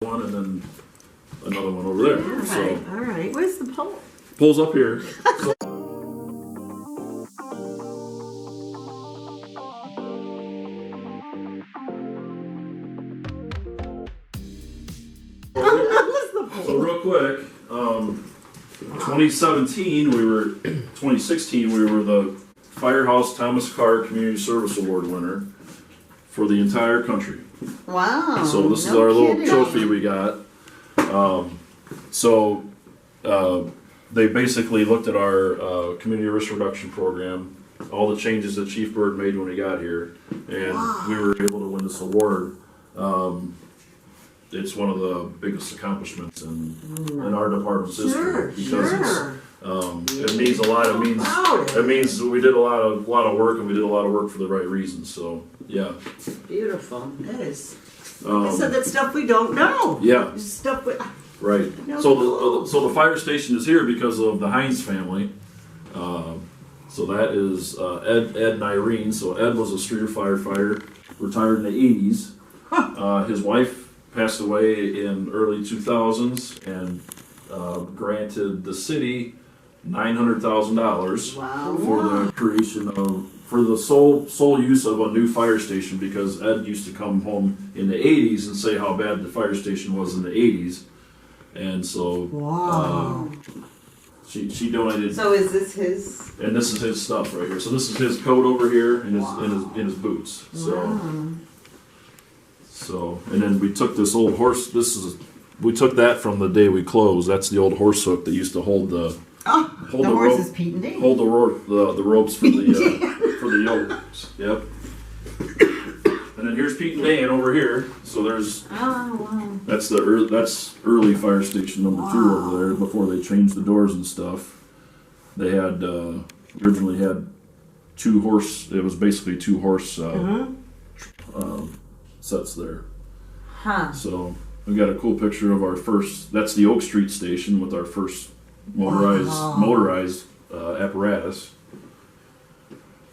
one and then another one over there. All So right, all right. Where's the pole? pole's up here. So, so real quick, 2016 we were the Firehouse Thomas Carr Community Service Award winner for the entire country. Wow. So this is our little trophy we got. They basically looked at our community risk reduction program, all the changes that Chief Bird made when he got here, and we were able to win this award. It's one of the biggest accomplishments in our department's history because it means a lot. It means we did a lot of work, and we did a lot of work for the right reasons. So yeah, Beautiful. That is. so So that's stuff we don't know. Yeah, Stuff we. right. No So the fire station is here because of the Hines family. So that is Ed and Irene. So Ed was a Streator firefighter, retired in the 80s. His wife passed away in early 2000s and granted the city $900,000 for the creation of, for the sole use of a new fire station, because Ed used to come home in the 80s and say how bad the fire station was in the 80s. And so she donated. So is this his? And this is his stuff right here. So this is his coat over here and in his boots. So and then we took this old horse. We took that from the day we closed. That's the old horse hook that used to hold the horses Pete and Dave. hold the ropes for the for the yokes. Yep. And then here's Pete and Dan over here. So there's that's early fire station number 2 over there before they changed the doors and stuff. They had originally had 2 horse. It was basically 2 horse sets there. So we got a cool picture of our first. That's the Oak Street station with our first motorized apparatus.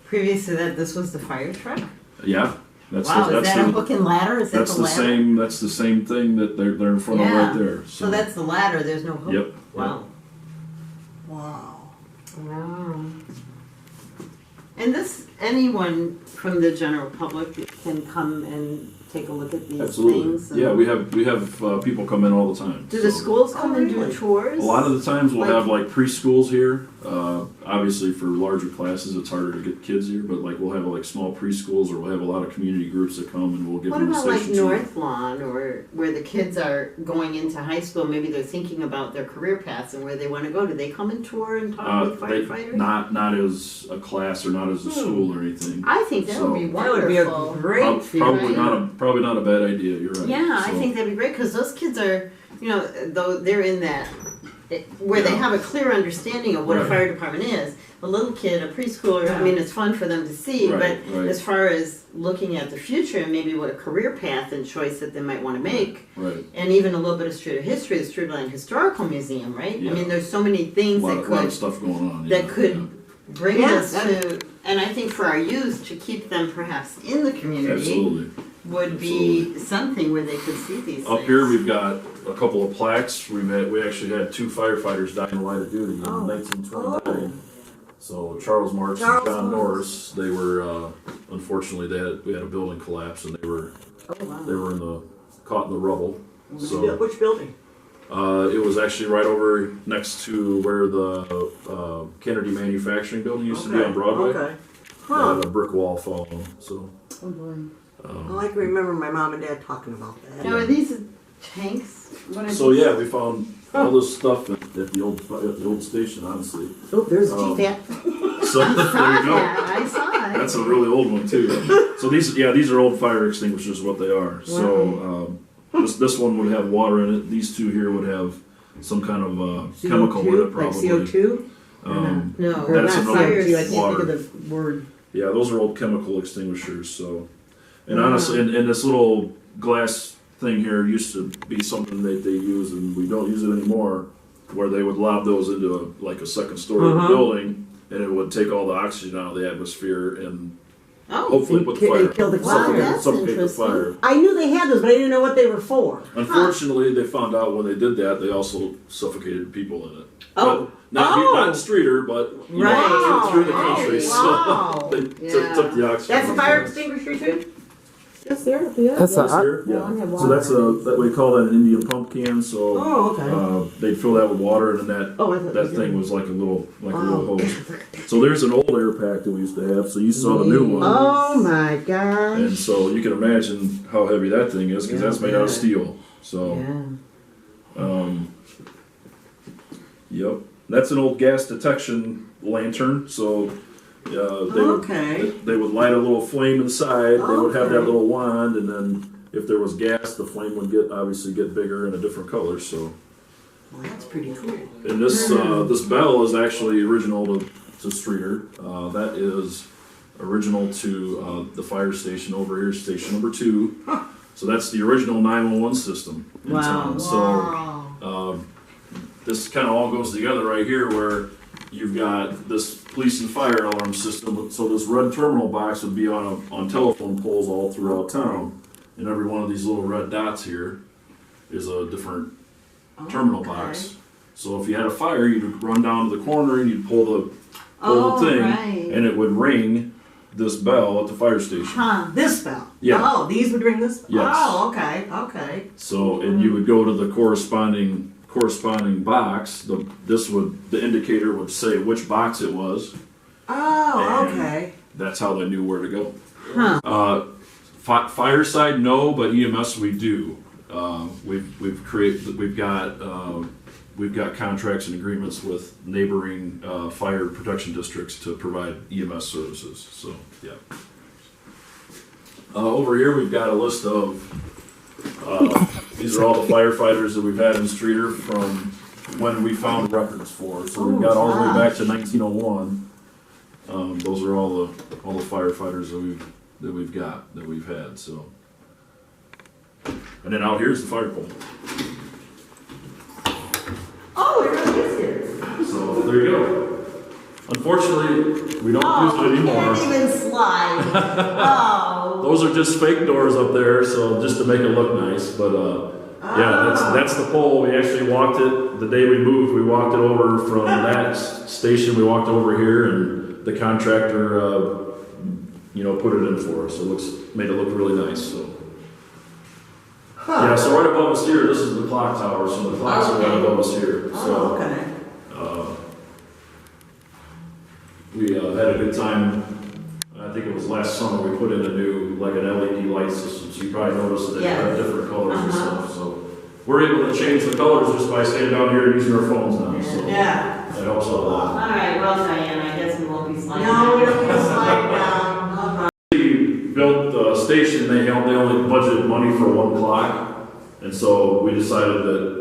Previous to that, this was the fire truck. Yeah. That's Is that a hook and ladder? Is that the ladder? That's the same thing that they're in front of right there. So that's the ladder. There's no hook. Yep. Wow. And anyone from the general public can come and take a look at these things. Yeah, we have people come in all the time. Do the schools come and do tours? A lot of the times we'll have like preschools here. Obviously for larger classes it's harder to get kids here, but like we'll have like small preschools, or we'll have a lot of community groups that come and we'll give them a station. What about like North Lawn, or where the kids are going into high school, maybe they're thinking about their career paths and where they want to go? Do they come and tour and talk with firefighters? Not as a class or not as a school or anything. I think that would be wonderful. That would be a great probably not a bad idea. You're right. Yeah, I think that'd be great, because those kids are, though they're in that where they have a clear understanding of what a fire department is. A little kid, a preschooler, I mean, it's fun for them to see, but as far as looking at the future and maybe what a career path and choice that they might want to make, and even a little bit of Streator history, the Streator Line Historical Museum, right? Yeah. I mean, there's so many things a lot of stuff going on that could bring us to, and I think for our youth to keep them perhaps in the community would be something where they could see these Up things. here we've got a couple of plaques. We actually had 2 firefighters die in the line of duty in 1929. So Charles Marks and John Norris, they were unfortunately we had a building collapse and they were caught in the rubble. Which building? It was actually right over next to where the Kennedy Manufacturing Building used to be on Broadway. Okay. Had a brick wall falling. So. I can remember my mom and dad talking about that. Now, are these tanks? So yeah, we found all this stuff at the old station, honestly. Oh, there's GFAT. So there you go. I saw it. That's a really old one too. So these are old fire extinguishers. What they are. So this one would have water in it. These 2 here would have some kind of chemical in it, probably. Like CO2? No, that's not another CO2. I can't water. think of the word. Yeah, those are old chemical extinguishers. So, and honestly, and this little glass thing here used to be something that they use, and we don't use it anymore, where they would lob those into a second story of the building, and it would take all the oxygen out of the atmosphere and Oh, hopefully put the They fire. kill the Wow, fire. that's Suffocate the interesting. fire. I knew they had those, but I didn't know what they were for. Unfortunately, they found out when they did that, they also suffocated people in it. Oh. But not, Oh. not in Streator, but you know, Right. through the country. Wow. So they Yeah. took the oxygen. That's a fire extinguisher too? Yes, there. Yeah. That's Yes, a, here, Yeah, I yeah. have So water. that's that we call that an Indian pump can. So Oh, okay. they'd fill that with water, and then that Oh, I thought that it was thing was like a little Wow. hose. So there's an old air pack that we used to have. So you saw the new one, Oh my gosh. and so you can imagine how heavy that thing is because Yeah, that's made out of yeah. steel. So. Yeah. Yep, that's an old gas detection lantern. So Okay. they would light a little flame inside. They would have that Okay. little wand, and then if there was gas, the flame would obviously get bigger and a different color. So, Well, that's pretty cool. and this bell is actually original to Streator. That is original to the fire station over here, station number 2. So that's the original 911 system in Wow. town. So. This kind of all goes together right here where you've got this police and fire alarm system. So this red terminal box would be on telephone poles all throughout town. And every one of these little red dots here is a different terminal box. So if you had a fire, you'd run down to the corner and you'd pull the thing, right. and it would ring this bell at the fire station. Huh. This bell. Yeah. Oh, these would ring this. Yes. Oh, okay. Okay. So, and you would go to the corresponding box. The indicator would say which box it was. Oh, And okay. That's how they knew where to go. Huh. Fireside, no, but EMS we do. We've got contracts and agreements with neighboring fire protection districts to provide EMS services. So yeah. Over here we've got a list of these are all the firefighters that we've had in Streator from when we found records for. So we've got all the way back to 1901. Those are all the firefighters that we've had. So, and then out here's the fire pole. Oh, it really is here. So there you go. Unfortunately, we don't use it anymore. Can't even slide. Oh. Those are just fake doors up there, so just to make it look nice. But yeah, that's the pole. We actually walked it the day we moved. We walked it over from that station. We walked over here, and the contractor, put it in for us. It made it look really nice. So yeah, so right above us here, this is the clock tower. So the clocks are right above us here. So. Oh, okay. We had a good time. I think it was last summer. We put in an LED light system. So you probably noticed that they have different colors and stuff. So we're able to change the colors just by standing down here and using our phones now. So Yeah. that helps out a lot. All right. Well, Diane, I guess we won't be sliding. No, we don't need to slide down. We built the station. They only budgeted money for 1 clock, and so we decided that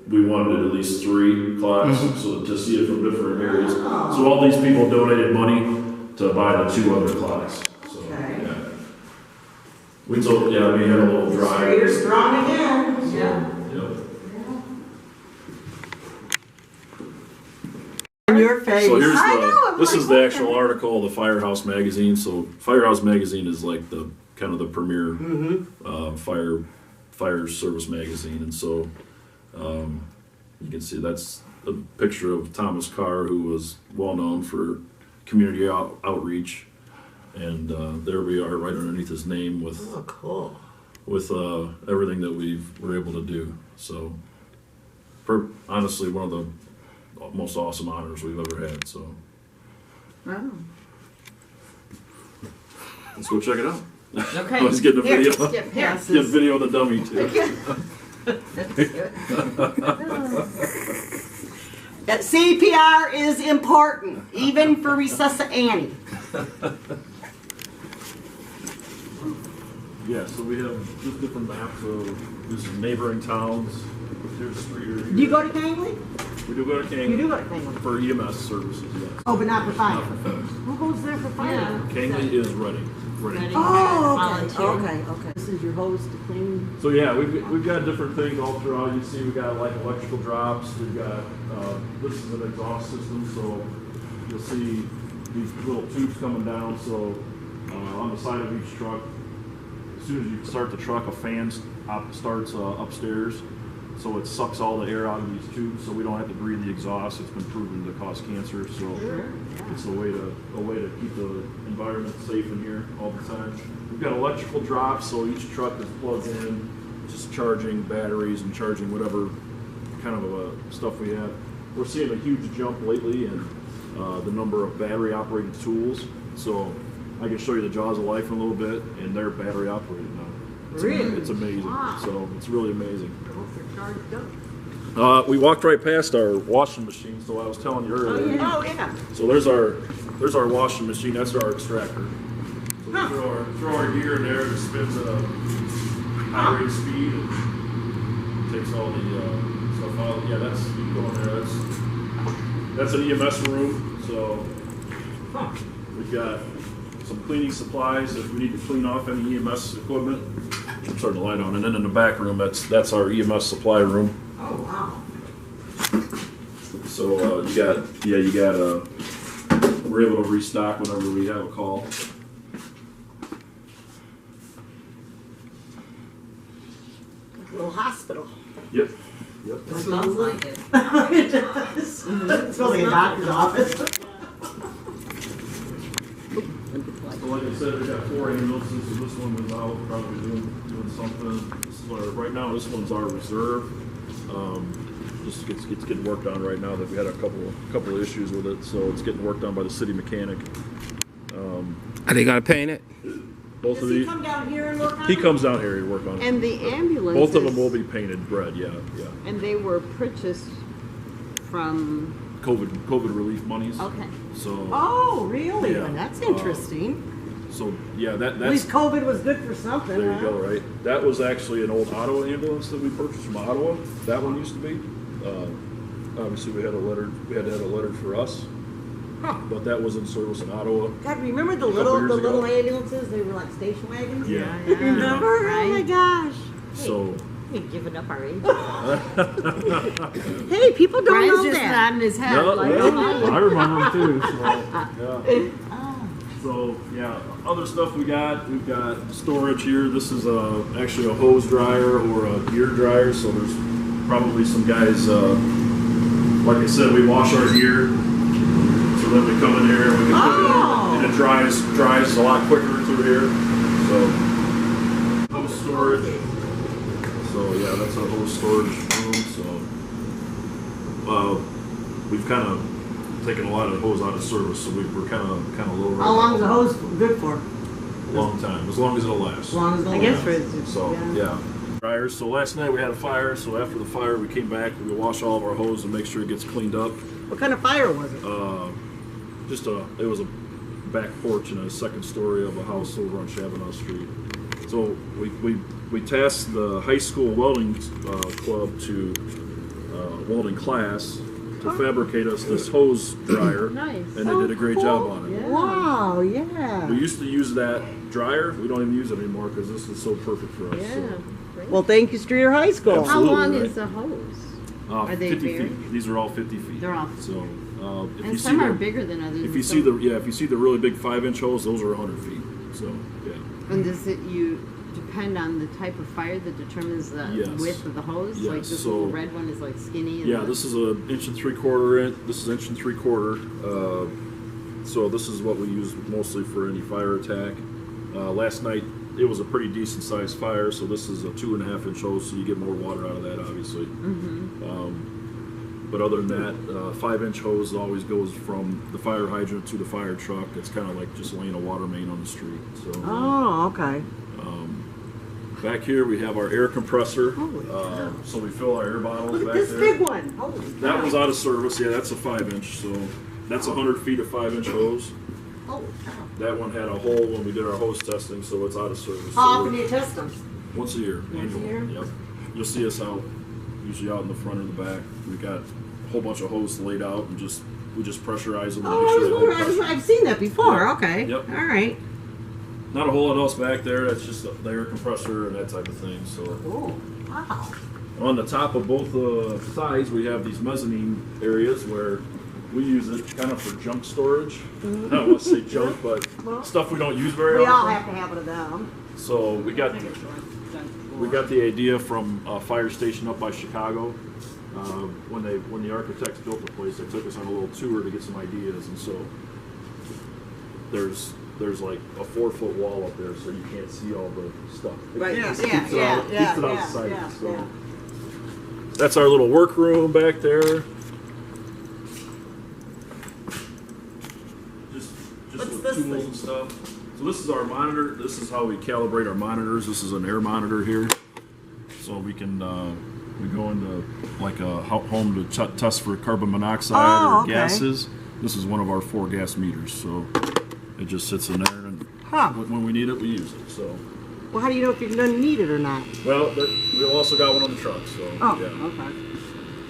we wanted at least 3 clocks, so to see it from different areas. So all these people donated money to buy the 2 other clocks. So, Okay. yeah. We had a little drive. Streator strong again. Yeah. Yep. In your face. So here's I know, I'm this like, is the what actual article of the Firehouse magazine. So Firehouse magazine is like the kind of the premier fire service magazine, and so you can see that's a picture of Thomas Carr, who was well known for community outreach, and there we are right underneath his name with Oh, cool. everything that we were able to do. So honestly, one of the most awesome honors we've ever had. So Wow. let's go check it out. Okay. I was getting a video. Skip past Get this. video of the dummy too. That CPR is important, even for resuscitating. Yeah, so we have just different maps of just neighboring towns. There's Streator. Do you go to Kangley? We do go to King You do go to Kangley. for EMS services, yes. Oh, but not for fire. Not for fire. Who goes there for fire? Yeah. Kangley is ready. Ready. Oh, Volunteer. okay. This is your hose to clean. So yeah, we've got different things all throughout. You see, we got like electrical drops. We've got this is an exhaust system, so you'll see these little tubes coming down. So On the side of each truck. As soon as you start the truck, a fan starts upstairs, so it sucks all the air out of these tubes, so we don't have to breathe the exhaust. It's been proven to cause cancer, so it's a way to keep the environment safe in here all the time. We've got electrical drops, so each truck is plugged in, just charging batteries and charging whatever kind of stuff we have. We're seeing a huge jump lately in the number of battery-operated tools. So I can show you the jaws of life in a little bit, and they're battery operated now. It's amazing. Wow. So it's really amazing. We walked right past our washing machine. So I was telling you earlier. Oh yeah. So there's our washing machine. That's our extractor. So we throw our gear in there. It spins at a high rate speed and takes all the stuff out. Yeah, that's you can go in there. That's an EMS room. So we've got some cleaning supplies if we need to clean off any EMS equipment. I'm starting the light on, and then in the back room, that's our EMS supply room. Oh wow! So we're able to restock whenever we have a call. Little hospital. Yep. It smells like it. It does. It smells like a doctor's office. So like I said, we got 4 ambulances, so this one was out probably doing something. This is right now, this one's our reserve. Just it's getting worked on right now. That we had a couple of issues with it, so it's getting worked on by the city mechanic. Are they gonna paint it? Does he come down here and work on it? He comes down here and work on it. And the ambulances. Both of them will be painted red, yeah. And they were purchased from. COVID relief monies. Okay. So. Oh, really? Yeah. That's interesting. So yeah, that's. At least COVID was good for something. There you go, right? That was actually an old Ottawa ambulance that we purchased from Ottawa. That one used to be. Obviously, we had to have a letter for us. Huh. But that was in service in Ottawa. God, remember the little ambulances? They were like station wagons. Yeah. Remember? Right. Oh my gosh. So. We've given up our age. Hey, people don't Brian's know just that. nodding his head. Yeah, like, I remember them too. So, yeah. So yeah, other stuff we've got storage here. This is actually a hose dryer or a gear dryer. So there's probably some guys. Like I said, we wash our gear. So then we come in here and we can put it in, and it dries a lot quicker through here. So hose storage. So yeah, that's our hose storage room. So we've kind of taken a lot of hose out of service, so we're kind of low. How long is the hose good for? A long time, as long as it'll last. As long as I guess for So yeah. Dryers. So last night we had a fire. So after the fire, we came back. We wash all of our hose and make sure it gets cleaned up. What kind of fire was it? It was a back porch in a second story of a house over on Chavanaugh Street. So we tasked the high school welding club to welding class to fabricate us this hose dryer. Nice. And they did a great job on it. Yeah. Wow, yeah. We used to use that dryer. We don't even use it anymore because this is so perfect for us. Yeah. So. Great. Well, thank you, Streator High School. How Absolutely, long right. is the hose? Are they 50 buried? feet. These are all 50 feet. They're all. So if And you some see are the, bigger than others. if you see the really big 5-inch hose, those are 100 feet. So yeah. And does it depend on the type of fire that determines the Yes. width of the hose? Yes, Like this so- little red one is like skinny. And Yeah, this is an 1 3/4 inch. This is 1 3/4. So this is what we use mostly for any fire attack. Last night it was a pretty decent sized fire, so this is a 2.5 inch hose, so you get more water out of that, obviously. But other than that, 5-inch hose always goes from the fire hydrant to the fire truck. It's kind of like just laying a water main on the street. So. Oh, okay. Back here we have our air compressor. Holy cow. So we fill our air bottles Look at back this there. big one. Holy That cow. one's out of service. Yeah, that's a 5-inch. So that's 100 feet of 5-inch hose. Holy cow. That one had a hole when we did our hose testing, so it's out of service. How So often do you test them? once a year. Once a year? Yep. You'll see us out, usually out in the front or the back. We got a whole bunch of hose laid out and we just pressurize them. And Oh, make I sure was they hold wondering. pressure. I've seen that before. Yeah. Okay. Yep. All right. Not a whole lot else back there. That's just the air compressor and that type of thing. So Oh, wow. on the top of both sides, we have these mezzanine areas where we use it kind of for junk storage. I don't want to say junk, but stuff we don't use very We all often. have to have one of them. So we got the idea from a fire station up by Chicago. When the architects built the place, they took us on a little tour to get some ideas, and so there's like a 4-foot wall up there, so you can't see all the stuff. Right. It Yeah. keeps Yeah. it Yeah. out, Yeah. keeps it out of Yeah. sight. Yeah. So Yeah. that's our little workroom back there. Just What's with this tools thing? and stuff. So this is our monitor. This is how we calibrate our monitors. This is an air monitor here, so we can we go into like a home to test for carbon monoxide or okay. gases. This is one of our 4 gas meters, so it just sits in there, and when we need it, we use it. So. Well, how do you know if you're going to need it or not? Well, we also got one on the truck, so yeah. Okay.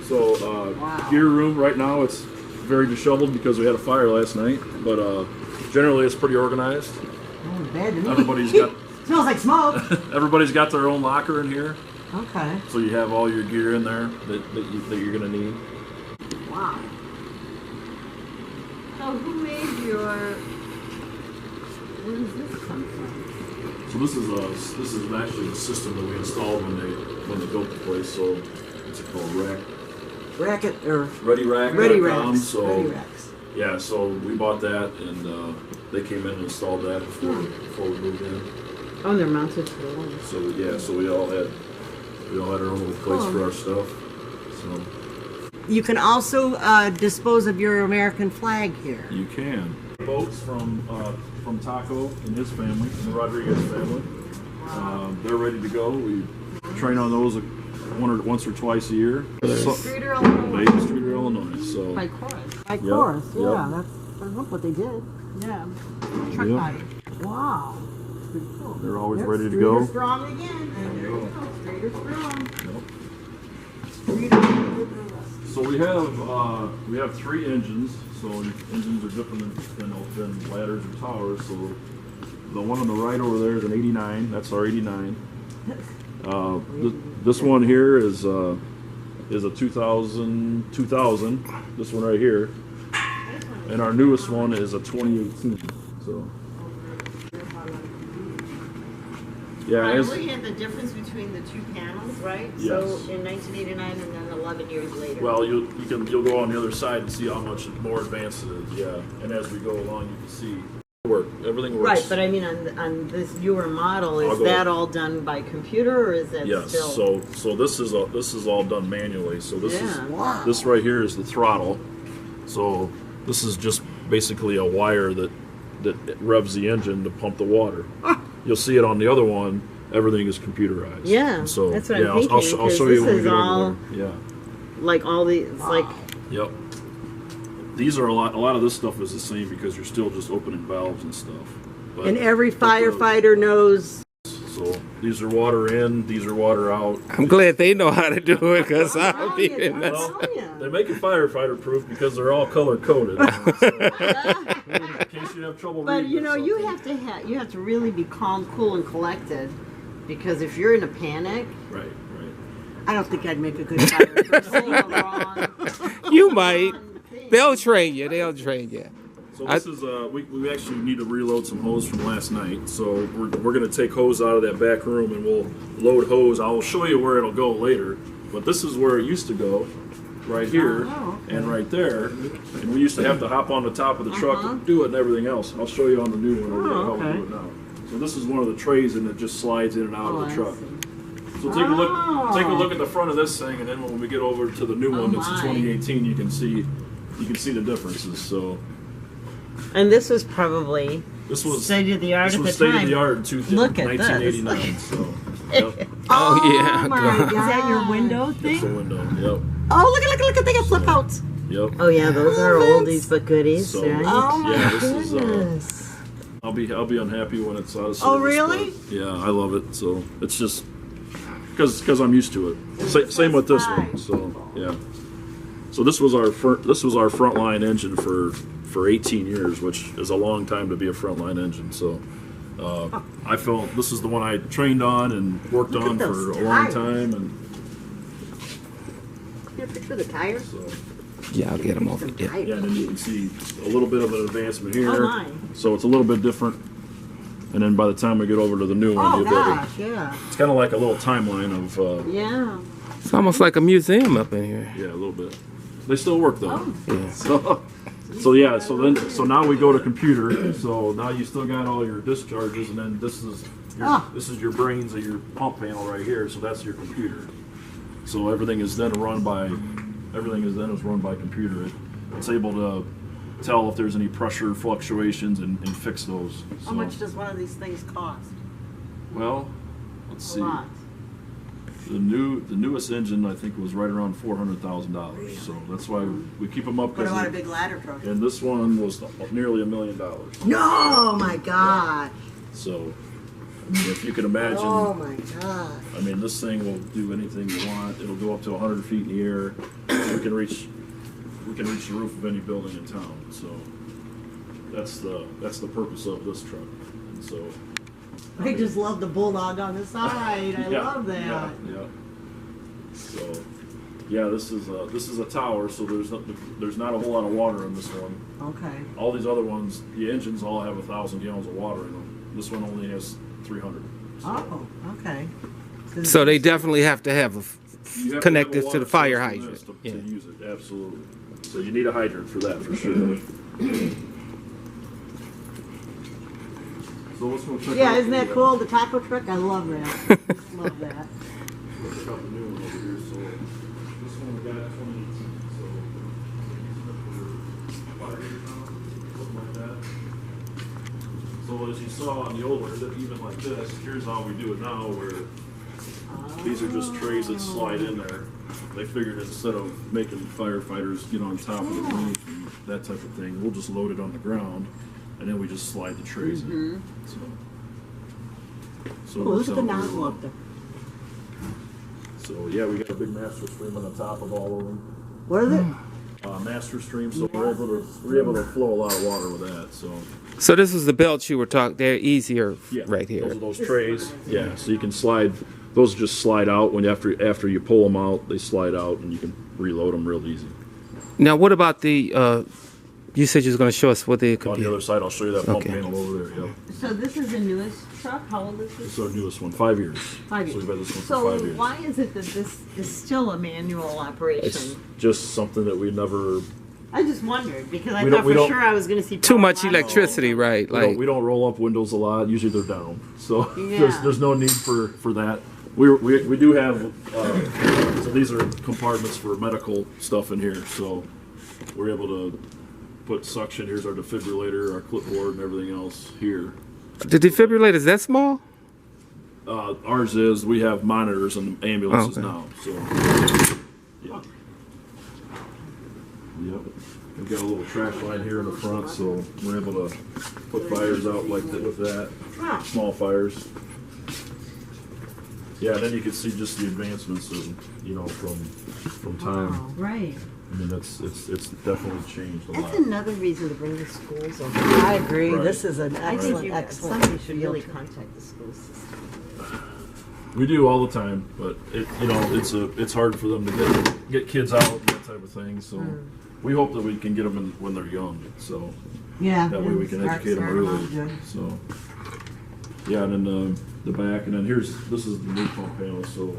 So Wow. gear room right now, it's very disheveled because we had a fire last night, but generally it's pretty organized. Oh, bad to me. Everybody's got Smells like smoke. everybody's got their own locker in here, Okay. so you have all your gear in there that you're gonna need. Wow. So who made your? Where does this come from? So this is actually the system that we installed when they built the place. So what's it called? Racket or Ready Rack. Ready Racks. So Ready Racks. yeah, so we bought that, and they came in and installed that before we moved in. Oh, they're mounted to the wall. So yeah, so we all had our own little place for our stuff. So You can also dispose of your American flag here. you can. Boats from Taco and his family, and the Rodriguez family. They're ready to go. We train on those once or twice a year. Streator, Illinois. Streator, Illinois. So By chorus. By Yep, chorus, yep. yeah. That's what they did. Yeah. Truck Yep. body. Wow. they're always Yep, ready to Streator go. strong again. And there you go. Streator strong. So we have 3 engines. So engines are different than ladders or towers. So the one on the right over there is an 89. That's our 89. This one here is a 2000. This one right here, and our newest one is a 2018. So yeah, I'm as, looking at the difference between the 2 panels, right? Yes. So in 1989 and then 11 years later. well, you'll go on the other side and see how much more advanced it is. Yeah, and as we go along, you can see everything works. Right, but I mean on this newer model, I'll is go- that all done by computer or is that Yes. still? So this is all done manually. So this Yeah. Wow. this right here is the throttle. So this is just basically a wire that revs the engine to pump the water. You'll see it on the other one. Everything is computerized. Yeah, So that's what yeah, I'm thinking. I'll because show you this when we is get all over there. Yeah. like all the it's like Yep. These are a lot of this stuff is the same because you're still just opening valves and stuff. But, And every but the- firefighter knows. So these are water in, these are water out. I'm glad they know how to do it because I'll be in that. Well, they make it firefighter proof because they're all color coded. So, in case you have trouble but reading. you or know you something. have to really be calm, cool, and collected because if you're in a panic, Right. I don't think I'd make a good firefighter. pull the wrong You might. thing. They'll train you. They'll train you. So this is we actually need to reload some hose from last night. So we're gonna take hose out of that back room and we'll load hose. I'll show you where it'll go later. But this is where it used to go, right here and right there. And we used to have to hop on the top of the truck and do it and everything else. I'll show you on the new one how we do it now. So this is one of the trays and it just slides in and out of the truck. So take a look at the front of this thing, and then when we get over to the new one that's a my. 2018, you can see the differences. So And this was probably this was state of the art This at was the state time. of the art in Look at this. 1989. So, yep, Oh, yeah. my God. God. Is that your window that's the thing? window. Oh, look at they got flip outs. Yep. Oh yeah, those are Vince. oldies but goodies, So- right? Oh my Yeah, this is, goodness. I'll be unhappy when it's out of service. Oh, really? but, yeah, I love it. So it's just because I'm used to it. Same with this one. So yeah. So this was our frontline engine for 18 years, which is a long time to be a frontline engine. So I felt this is the one I trained on and worked Look at on for those a long tires. time, and Get a picture of the tires. so Yeah, I'll get them over. Yeah. Yeah, and then you can see a little bit of an advancement here. Oh, my. So it's a little bit different. And then by the time we get over to the new one, Oh you'll be able to, gosh, yeah. it's kind of like a little timeline of, Yeah. It's almost like a museum up in here. yeah, a little bit. They still work though. Yeah. So yeah, so now we go to computer. So now you still got all your discharges, and then this is your brains of your pump panel right here. So that's your computer. So everything is then run by computer. It's able to tell if there's any pressure fluctuations and fix those. So, How much does one of these things cost? well, let's A see. lot. The newest engine I think was right around $400,000. So that's why we keep them up. What about a big ladder truck? And this one was nearly $1 million. No, my God. So if you can imagine, Oh my God. I mean, this thing will do anything you want. It'll go up to 100 feet in the air. We can reach the roof of any building in town. So that's the purpose of this truck. And so I just love the bulldog on the side. I love that. Yeah. So yeah, this is a tower. So there's not a whole lot of water in this one. Okay. All these other ones, the engines all have 1,000 gallons of water in them. This one only has 300. So Oh, okay. So they definitely have to have you have connected have a to the water fire source in hydrant. this to Yeah. use it, absolutely. So you need a hydrant for that, for sure. So let's go check Yeah, out isn't that the, cool? The taco truck? I love that. Love that. Let's check out the new one over here. So this one we got 2018. So fire hydrant, something like that. So as you saw on the old one, even like this, here's how we do it now, where these are just trays that slide in there. They figured instead of making firefighters get on top of the roof and that type of thing, we'll just load it on the ground, and then we just slide the trays in. So it Oh, works look at the out really nozzle well. up there. So yeah, we got a big master stream on the top of all of them. What is it? Master stream, so we're able to flow a lot of water with that. So this is the belts you were talking. They're easier Yeah, right Those here. are those trays. Yeah, so you can slide. Those just slide out when after you pull them out, they slide out, and you can reload them real easy. Now, what about the? You said you was going to show us what the On the computer. other side, I'll show you that pump Okay. panel over there. Yep. So this is the newest truck? How old is This this? is our newest one, 5 years. 5 years. So we've had this one So for 5 years. why is it that this is still a manual operation? It's just something that we never. I just wondered because I We thought don't- we for don't- sure I was going to see Too power much lines. electricity, right? We don't roll up windows a lot. Usually they're down. So Yeah. there's no need for that. We do have. So these are compartments for medical stuff in here. So we're able to put suction. Here's our defibrillator, our clipboard, and everything else here. The defibrillator is that small? Ours is. We have monitors in ambulances Okay. now. So yeah. Yep. We've got a little trash line here in the front, so we're able to put fires out like that with that. Small fires. Yeah, then you can see just the advancements of, from time. Right. I mean, it's definitely changed a lot. That's another reason to bring the schools over. I agree. Right. This is an I think excellent somebody should field really trip. contact the school system. We do all the time, but it's hard for them to get kids out and that type of thing. So we hope that we can get them when they're young. So Yeah. that way we can educate them early. So yeah, and then the back, and then this is the new pump panel. So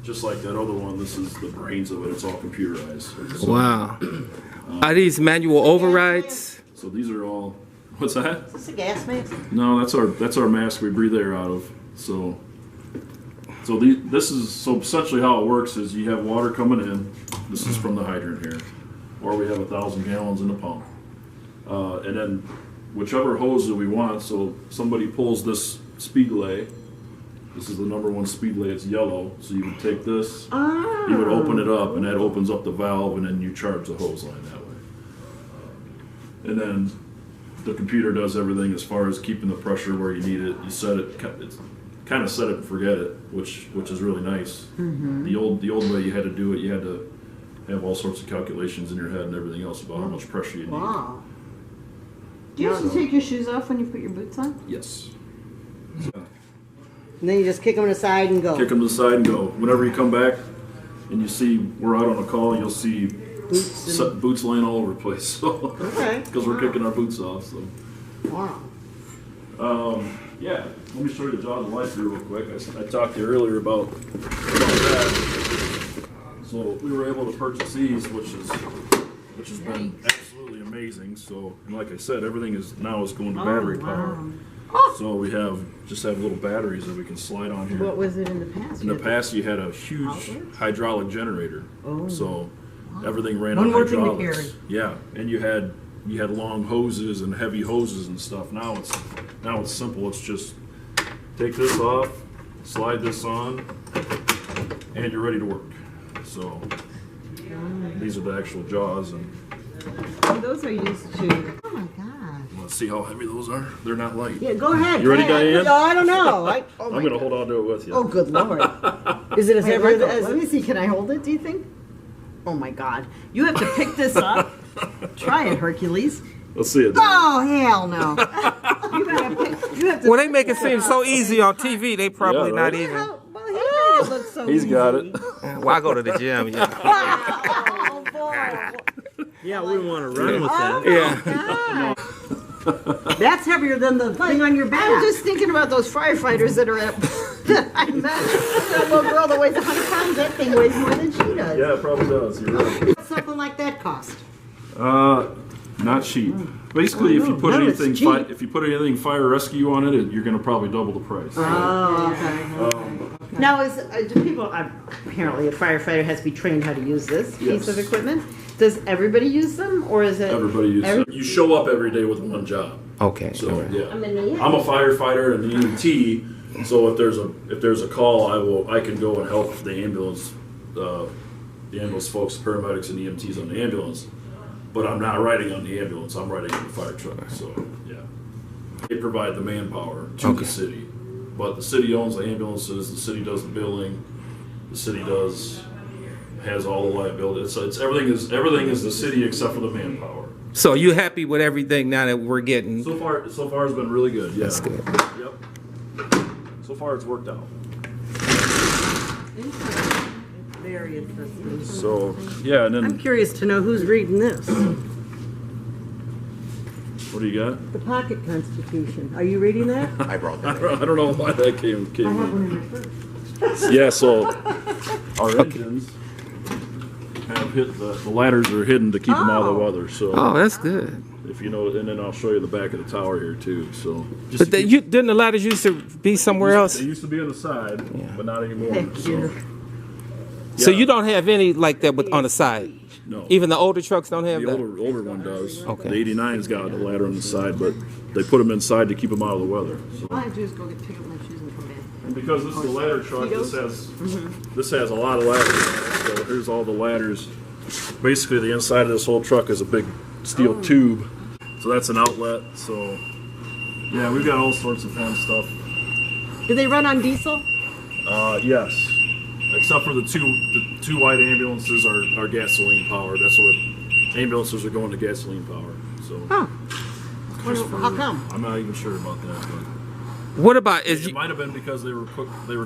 just like that other one, this is the brains of it. It's all computerized. So, Wow. Are these manual overrides? So these are all. What's that? Is this a gas mask? No, that's our mask we breathe air out of. So essentially how it works is you have water coming in. This is from the hydrant here, or we have 1,000 gallons in the pump, and then whichever hose that we want. So somebody pulls this Speedlay. This is the #1 Speedlay. It's yellow. So you would take this, you would open it up, and that opens up the valve, and then you charge the hose line that way. And then the computer does everything as far as keeping the pressure where you need it. You set it. It's kind of set it and forget it, which is really nice. The old way you had to do it, you had to have all sorts of calculations in your head and everything else about how much pressure you need. Wow. Do you have to take your shoes off when you put your boots on? Yes. And then you just kick them aside and go. Kick them to the side and go. Whenever you come back and you see we're out on a call, you'll see boots laying all over the place. So Okay. because we're kicking our boots off. So Wow. yeah, let me show you the jaws of life here real quick. I talked to you earlier about that. So we were able to purchase these, which has been absolutely amazing. So, and like I said, everything is going to battery power. So we just have little batteries that we can slide on here. What was it in the past? In the past, you had a huge hydraulic generator. So everything ran One on more thing to hydraulics. carry. Yeah, and you had long hoses and heavy hoses and stuff. Now it's simple. It's just take this off, slide this on, and you're ready to work. So these are the actual jaws, and Those are used to. Oh my God. let's see how heavy those are. They're not light. Yeah, go ahead. You ready, go ahead. Diane? No, I don't know. I'm gonna hold on to it with you. Oh, good Lord. Is it as Wait, heavy let me see. Can I hold it? Do you think? Oh my God! You have to pick this up. Try it, Hercules. Let's see it. Oh, hell no. You gotta pick. You have to. Well, they make it seem so easy on TV. They probably Yeah, not right. even. Well, he made it look so He's easy. got it. Well, I go to the gym. Yeah. Oh boy! Yeah, we want to run with that. Yeah. That's heavier than the thing on your back. I was just thinking about those firefighters that are at. I met that little girl that weighs 100 pounds. That thing weighs more than she does. Yeah, it probably does. You're right. What's something like that cost? Not cheap. Basically, if you put No, it's anything, cheap. if you put anything fire rescue on it, you're going to probably double the price. Oh, okay. Now, do people? Apparently, a firefighter has to be trained how to use this piece of Yes. equipment. Does everybody use them, or is it? Everybody uses it. You show up every day with one job. Okay. So yeah, I mean, yeah. I'm a firefighter and an EMT. So if there's a call, I can go and help the ambulance folks, paramedics and EMTs on the ambulance. But I'm not riding on the ambulance. I'm riding on the fire truck. So yeah, they provide the manpower to the city, but the city owns the ambulances. The city does the billing. The city has all the liability. It's everything is the city except for the manpower. So you happy with everything now that we're getting? So far it's been really good. Yeah. That's good. Yep. So far it's worked out. Very interesting. So yeah, and I'm then curious to know who's reading this. what do you got? The Pocket Constitution. Are you reading that? I brought that. I don't know why that came I have in. one in my purse. Yeah, so our engines have hit the ladders are hidden to keep them out of the weather. So Oh, that's good. if you know, and then I'll show you the back of the tower here too. So just But didn't the ladders used to be somewhere else? They used to be on the side, but not anymore. Heck, So, So you don't have any like that on the side? no. Even the older trucks don't have The that? older one does. Okay. The 89's got a ladder on the side, but they put them inside to keep them out of the weather. So. All I have to do is go pick up my shoes and come back. And because this is a ladder truck, this has a lot of ladders. So here's all the ladders. Basically, the inside of this whole truck is a big steel tube. So that's an outlet. So yeah, we've got all sorts of fun stuff. Do they run on diesel? Yes, except for the two white ambulances are gasoline powered. That's what ambulances are going to gasoline power. So Huh. How come? I'm not even sure about that. But What about it might have been because they were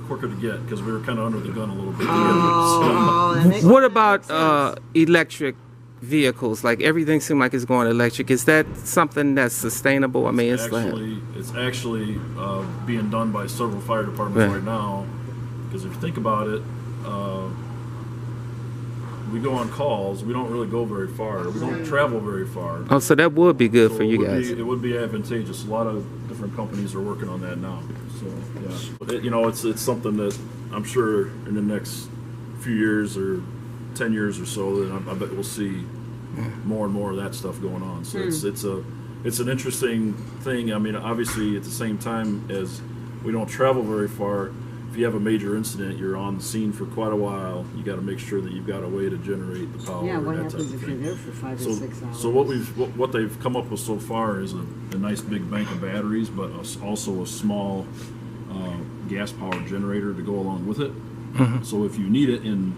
quicker to get because we were kind of under the gun a little bit. Oh, that makes what about electric vehicles? Like everything seems like it's going electric. Is that something that's sustainable? I mean, it's It's actually being done by several fire departments right now. Because if you think about it, we go on calls. We don't really go very far. We don't travel very far. Oh, so that would be good for you guys. It would be advantageous. A lot of different companies are working on that now. So yeah, it's something that I'm sure in the next few years or 10 years or so, that I bet we'll see more and more of that stuff going on. So it's an interesting thing. I mean, obviously at the same time as we don't travel very far, if you have a major incident, you're on the scene for quite a while. You got to make sure that you've got a way to generate the power. Yeah, what that type happens of if you're thing. there for 5 or 6 hours? So what they've come up with so far is a nice big bank of batteries, but also a small gas powered generator to go along with it. So if you need it in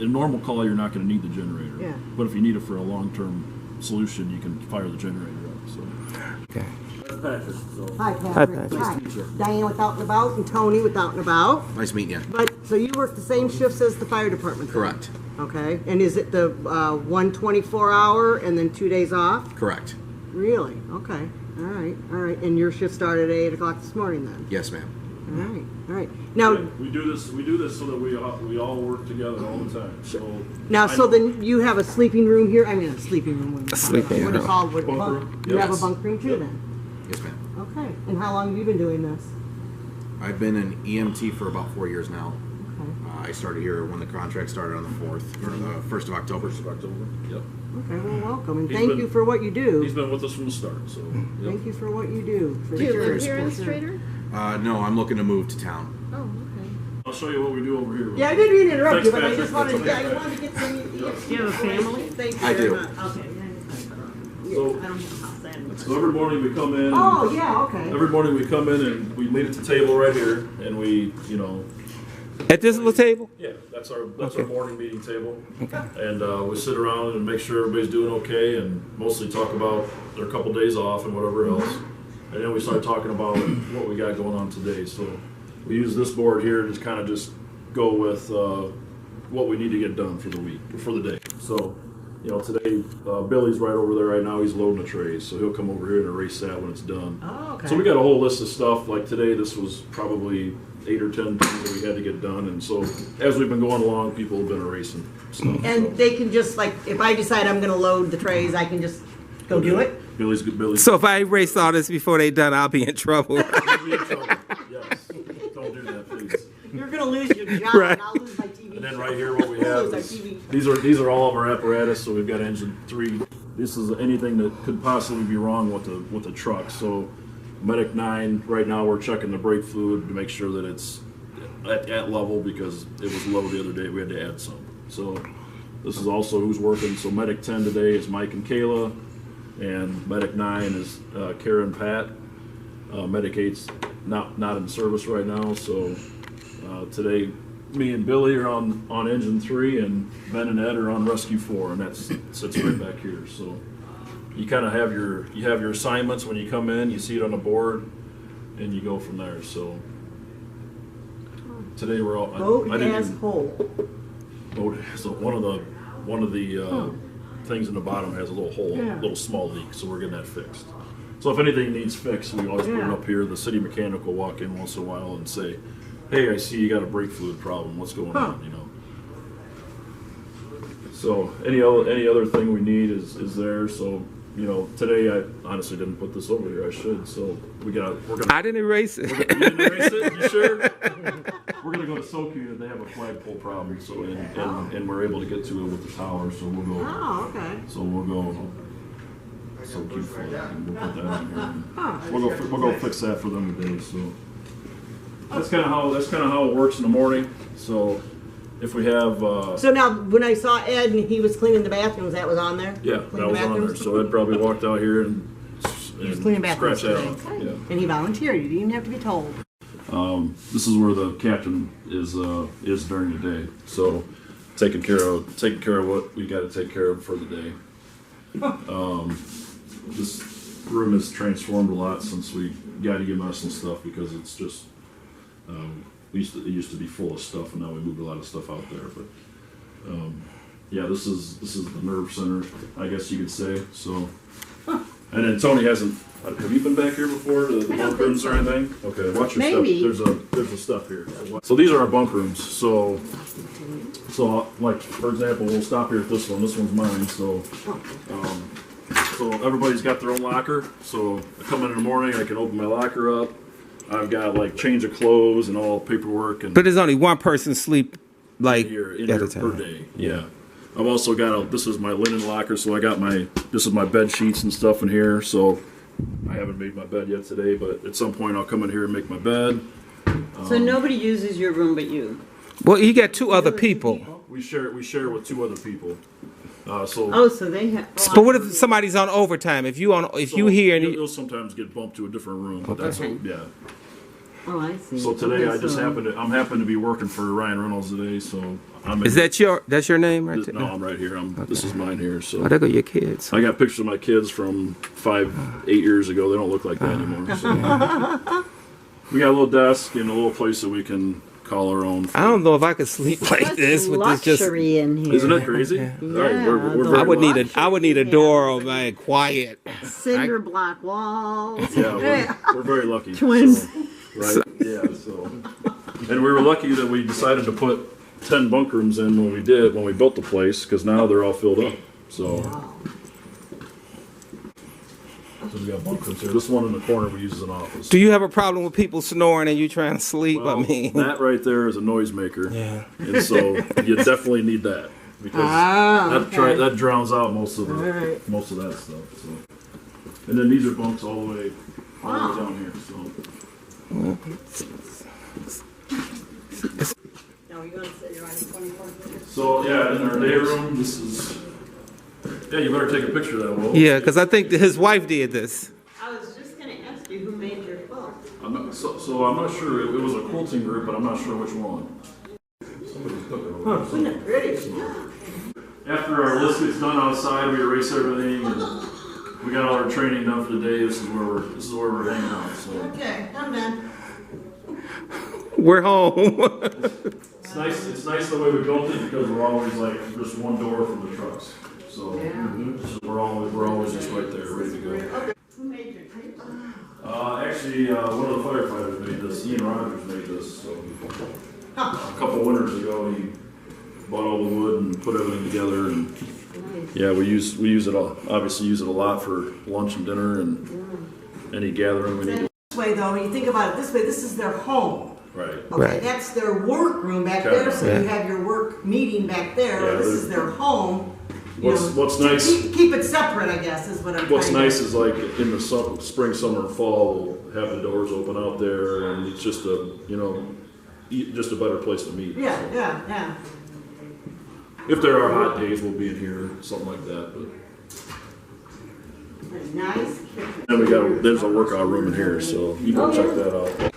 a normal call, you're not going to need the generator. Yeah. But if you need it for a long-term solution, you can fire the generator up. So. Okay. Patrick. Hi, Hi, Patrick. Patrick. Hi. Diane with Out and About and Tony with Out and About. Nice meeting you. But, so you work the same shifts as the fire department? then? Correct. Okay, and is it the 1 24-hour and then 2 days off? Correct. Really? Okay. All right. And your shift started at 8 o'clock this morning then? Yes, ma'am. All right. Now, Yeah, we do this so that we all work together all the time. So then you have a sleeping room here? I mean, a sleeping room. A sleeping What is room. called? What, Bunk bunk? room? You have a Yes. bunk room too Yep. then? Yes, ma'am. Okay. And how long have you been doing this? I've been an EMT for about 4 years now. Okay. I started here when the contract started on the 4th, or the 1st of October. Yep. Okay, well, welcome, and He's thank been- you for what you He's do. been with us from the start. So yep. Thank you for what you do. For Do you sure. live here in Streator? No, I'm looking to move to town. Oh, okay. I'll show you what we do over here. Yeah, I didn't mean to interrupt Thanks, you, but I Patrick. just wanted, That's I okay. wanted to get some. Do you have a family? Thank you I very do. much. Okay. So- I don't have a house. I have So every morning we come in. Oh, yeah, okay. Every morning we come in and we meet at the table right here, and we, At this little table? yeah, that's our Okay. morning meeting table, and we sit around and make sure everybody's doing okay, and mostly talk about their couple days off and whatever else, and then we start talking about what we got going on today. So we use this board here to kind of just go with what we need to get done for the week, for the day. So, today Billy's right over there right now. He's loading the trays, so he'll come over here and erase that when it's done. Oh, okay. So we got a whole list of stuff. Like today, this was probably 8 or 10 things that we had to get done, and so as we've been going along, people have been erasing stuff. And so. they can just, like, if I decide I'm gonna load the trays, I can just go do it? Billy's good. Billy's. So if I erase all this before they done, I'll be in trouble. You'll be in trouble. Yes. Don't do that, please. You're gonna lose your job, Right. and I'll lose my TV. And then right here, what we have Lose our is TV. these are all of our apparatus. So we've got engine 3. This is anything that could possibly be wrong with the truck. So Medic 9. Right now, we're checking the brake fluid to make sure that it's at level because it was low the other day. We had to add some. So this is also who's working. So Medic 10 today is Mike and Kayla, and Medic 9 is Kara and Pat. Medic 8's not in service right now. So today, me and Billy are on engine 3, and Ben and Ed are on rescue 4, and that sits right back here. So you kind of have your assignments when you come in. You see it on the board, and you go from there. So today we're all. Boat I didn't as even- whole. boat. So one of the things in the bottom has a little hole, little small leak. So we're getting that fixed. So if anything needs fixed, we always put it up here. The city mechanic will walk in once in a while and say, "Hey, I see you got a brake fluid problem. What's going on?" So any other thing we need is there. So today I honestly didn't put this over here. I should. So we're gonna. I didn't erase it. You didn't erase it? You sure? We're gonna go to SoQ and they have a flagpole problem. So and we're able to get to it with the tower. So we'll go. Oh, okay. So we'll go. SoQ flag. And we'll put that on here. We'll go fix that for them today. So that's kind of how it works in the morning. So if we have. So now, when I saw Ed and he was cleaning the bathrooms, that was on there? Yeah, Cleaning that was the on there. bathrooms? So Ed probably walked out here and cleaning bathrooms scratch that today. off. Yeah. And he volunteered, you didn't even have to be told. This is where the captain is during the day. So taking care of what we got to take care of for the day. This room has transformed a lot since we got EMS and stuff because it's just it used to be full of stuff and now we moved a lot of stuff out there. But yeah, this is the nerve center, I guess you could say. So and then Tony hasn't. Have you been back here before to the bunk rooms or anything? Okay, watch your Maybe. stuff. There's a stuff here. So these are our bunk rooms. So like for example, we'll stop here at this one. This one's mine. So everybody's got their own locker. So I come in the morning, I can open my locker up. I've got like change of clothes and all paperwork and But there's only one person sleep like in at here a time. per day. Yeah. I've also got this is my linen locker, so I got this is my bed sheets and stuff in here. So I haven't made my bed yet today, but at some point I'll come in here and make my bed. So nobody uses your room but you? Well, you got 2 other people. We share with 2 other people. So Oh, so they have. But what if somebody's on overtime? If you here and you'll sometimes get bumped to a different room, but that's yeah. Oh, I see. So today Okay, I just so- I'm happen to be working for Ryan Reynolds today, so I'm. is that's your name right there? No, I'm right here. This is mine here. So Oh, there go your kids. I got pictures of my kids from 5-8 years ago. They don't look like that anymore. So. We got a little desk and a little place that we can call our own. I don't know if I could sleep like this with this just. luxury in here. Isn't that crazy? Yeah. All right, we're the very I would need lucky. I would need a door on my quiet. Cinder block walls. Yeah, we're very lucky. Twins. So, right? Yeah. So, and we were lucky that we decided to put 10 bunk rooms in when we built the place, because now they're all filled up. So we got bunk rooms here. This one in the corner we use as an office. Do you have a problem with people snoring and you trying to sleep? Well, I mean, that right there is a noisemaker. yeah. And so you definitely need that, because that drowns out most of that stuff. So, and then these are bunks all the way down here. So. Now you're gonna sit you're on 24 minutes. So yeah, in our day room, this is. Yeah, you better take a picture of that, Will. Yeah, because I think his wife did this. I was just gonna ask you who made your quilt. So I'm not sure. It was a quilting group, but I'm not sure which one. Somebody's cooking over there. Isn't it pretty? After our list gets done outside, we erase everything, and we got all our training done for the day. This is where we're hanging out. So Okay, I'm done. We're home. it's nice. It's nice the way we built it, because we're always like just one door from the trucks. So, so we're always just right there, ready to go. Who made your quilt? Actually, one of the firefighters made this. Ian Rogers made this. So, a couple winters ago, he bought all the wood and put everything together. And yeah, we use it all. Obviously, use it a lot for lunch and dinner and any gathering we need. This way, though, when you think about it this way, this is their home. Right. Okay, Right. that's their workroom back Okay. there, so Yeah. you have your work meeting back there. Yeah, This is their home. You know, What's nice? Keep it separate, I guess, is what I'm What's trying nice is like in the spring, summer, and fall, we'll have the doors open out there, and it's just just a better place to meet. Yeah. If there are hot days, we'll be in here, something like that. But Nice kitchen. and there's a workout room in here, so you can check that out.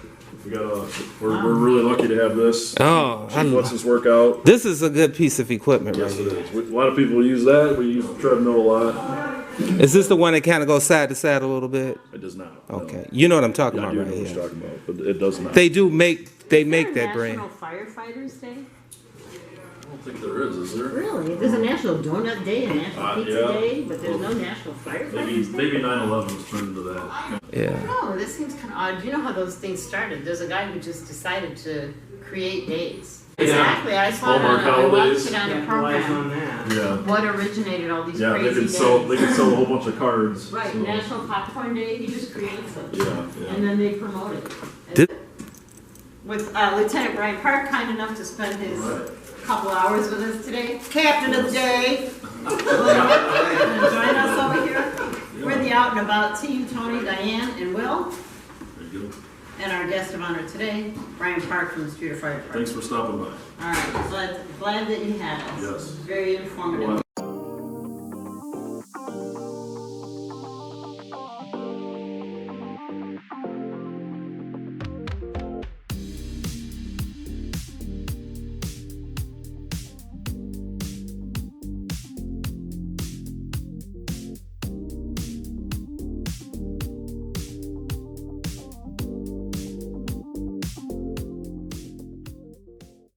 We're really lucky to have this. Oh, Chief lets us work out. this is a good piece of equipment, Yes, right? it is. A lot of people use that. We use the treadmill a lot. Is this the one that kind of goes side to side a little bit? It does not. Okay, No. you know what I'm talking Yeah, I about, do know right? what Yeah. you're talking about, but it does not. They make that brand. National Firefighters Day? I don't think there is there? Really? There's a National Donut Day, a National Pizza yeah. Day, but there's no National Firefighters Day? Maybe 9/11 was turned into that. Yeah. No, this seems kind of odd. Do you know how those things started? There's a guy who just decided to create days. Exactly. I saw it Hallmark on, I watched holidays. it on a Capitalize program. on that. Yeah. What originated all these Yeah, crazy they could days? sell a whole bunch of cards. Right, so. National Popcorn Day, he just creates them. Yeah. And then they promote it. Did- With Lieutenant Brian Park, kind enough to spend his Right. couple hours with us today. Captain of the day. Join us over here. We're the Out and About team, Tony, Diane, and Will. There you go. And our guest of honor today, Brian Park from the Streator Fire Department. Thanks for stopping by. All right, glad that you had us. Yes. Very informative.